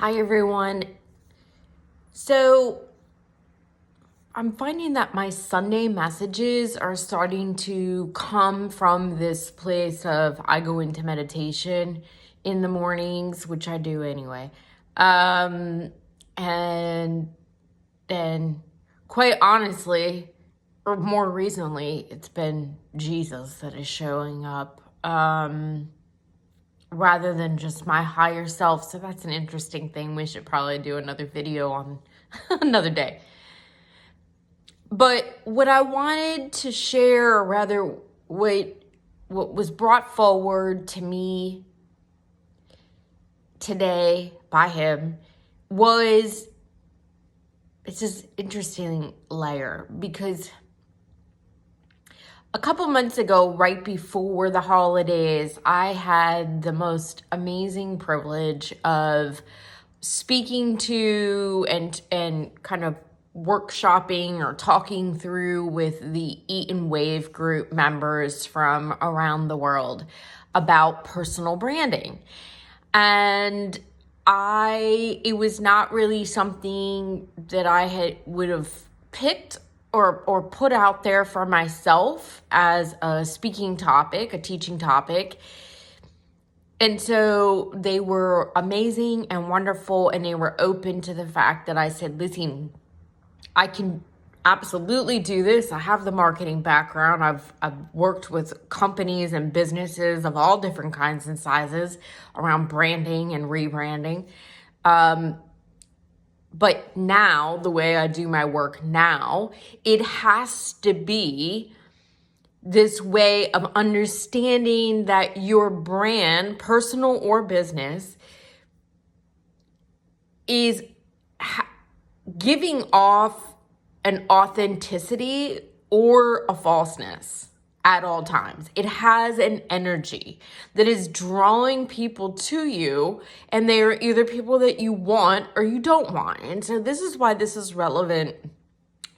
Hi, everyone. So I'm finding that my Sunday messages are starting to come from this place of I go into meditation in the mornings, which I do anyway. And then, quite honestly, or more recently, it's been Jesus that is showing up. Rather than just my higher self. So that's an interesting thing. We should probably do another video on another day. But what I wanted to share, or rather what was brought forward to me today by him, was it's this interesting layer, because a couple months ago, right before the holidays, I had the most amazing privilege of speaking to and kind of workshopping or talking through with the Eat and Wave group members from around the world about personal branding. And it was not really something that I would have picked or put out there for myself as a speaking topic, a teaching topic. And so they were amazing and wonderful, and they were open to the fact that I said, listen, I can absolutely do this. I have the marketing background. I've worked with companies and businesses of all different kinds and sizes around branding and rebranding. But now, the way I do my work now, it has to be this way of understanding that your brand, personal or business, is giving off an authenticity or a falseness at all times. It has an energy that is drawing people to you, and they are either people that you want or you don't want. And so this is why this is relevant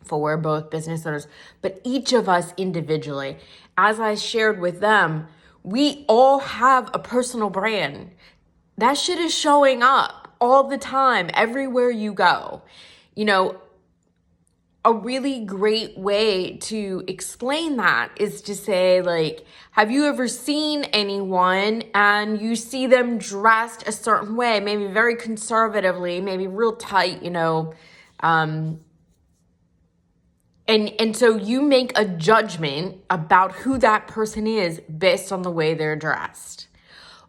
for both business owners, but each of us individually. As I shared with them, we all have a personal brand. That shit is showing up all the time, everywhere you go. You know, a really great way to explain that is to say, like, have you ever seen anyone and you see them dressed a certain way, maybe very conservatively, maybe real tight, and so you make a judgment about who that person is based on the way they're dressed.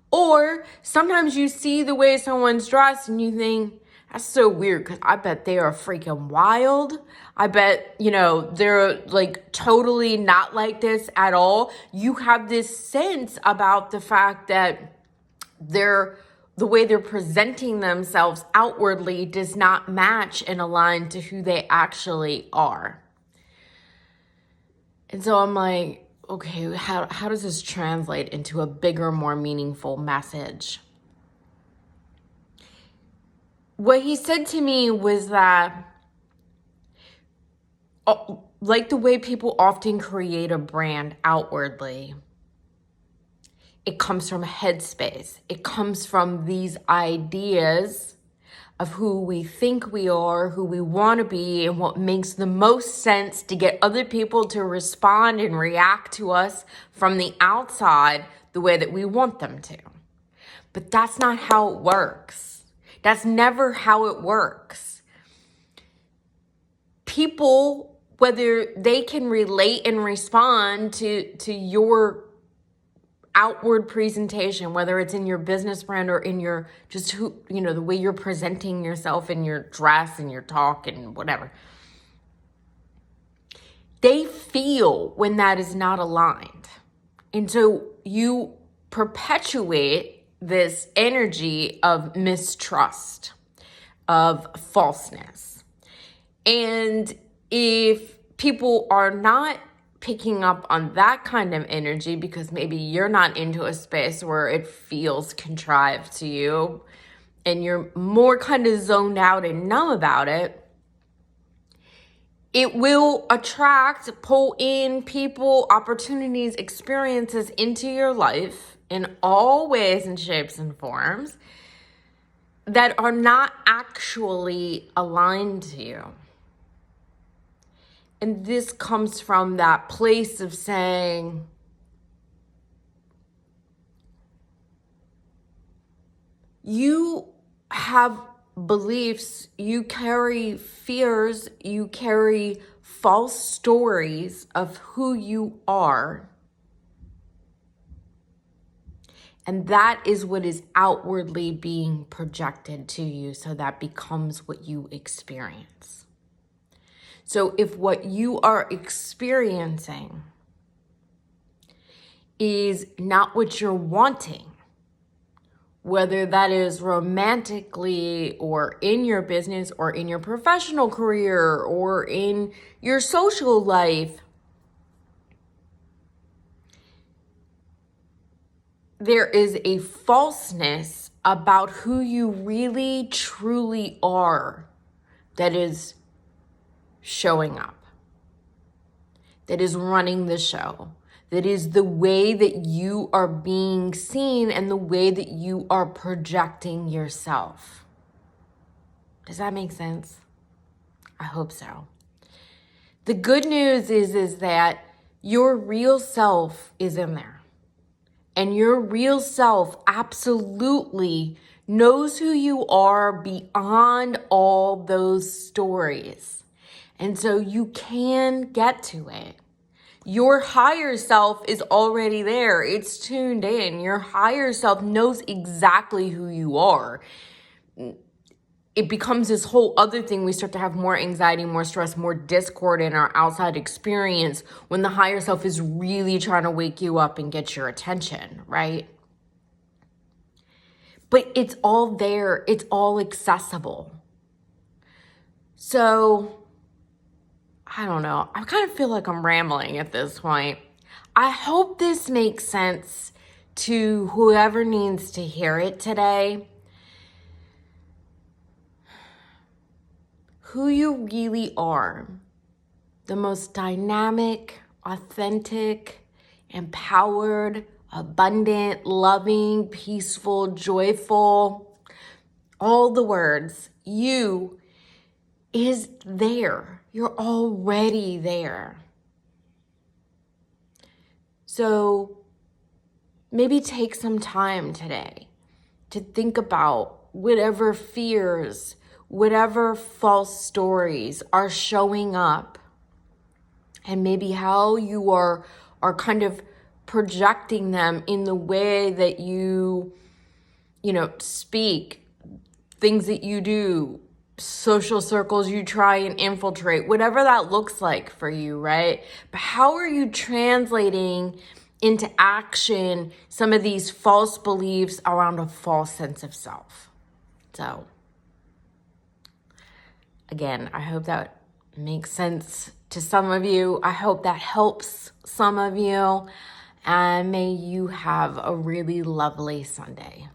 Or sometimes you see the way someone's dressed and you think, that's so weird, because I bet they are freaking wild. I bet, they're like totally not like this at all. You have this sense about the fact that the way they're presenting themselves outwardly does not match and align to who they actually are. And so I'm like, okay, how does this translate into a bigger, more meaningful message? What he said to me was that, like the way people often create a brand outwardly, it comes from a headspace. It comes from these ideas of who we think we are, who we want to be, and what makes the most sense to get other people to respond and react to us from the outside the way that we want them to. But that's not how it works. That's never how it works. People, whether they can relate and respond to your outward presentation, whether it's in your business brand or in your the way you're presenting yourself in your dress and your talk and whatever, they feel when that is not aligned. And so you perpetuate this energy of mistrust, of falseness. And if people are not picking up on that kind of energy, because maybe you're not into a space where it feels contrived to you and you're more kind of zoned out and numb about it, it will pull in people, opportunities, experiences into your life in all ways and shapes and forms that are not actually aligned to you. And this comes from that place of saying, you have beliefs, you carry fears, you carry false stories of who you are. And that is what is outwardly being projected to you, so that becomes what you experience. So if what you are experiencing is not what you're wanting, whether that is romantically or in your business or in your professional career or in your social life, there is a falseness about who you really truly are that is showing up, that is running the show, that is the way that you are being seen and the way that you are projecting yourself. Does that make sense? I hope so. The good news is that your real self is in there. And your real self absolutely knows who you are beyond all those stories. And so you can get to it. Your higher self is already there. It's tuned in. Your higher self knows exactly who you are. It becomes this whole other thing. We start to have more anxiety, more stress, more discord in our outside experience when the higher self is really trying to wake you up and get your attention, right? But it's all there. It's all accessible. So, I don't know. I kind of feel like I'm rambling at this point. I hope this makes sense to whoever needs to hear it today. Who you really are, the most dynamic, authentic, empowered, abundant, loving, peaceful, joyful, all the words, you is there. You're already there. So maybe take some time today to think about whatever fears, whatever false stories are showing up, and maybe how you are kind of projecting them in the way that you speak, things that you do, social circles you try and infiltrate, whatever that looks like for you, right? But how are you translating into action some of these false beliefs around a false sense of self? So, again, I hope that makes sense to some of you. I hope that helps some of you. And may you have a really lovely Sunday.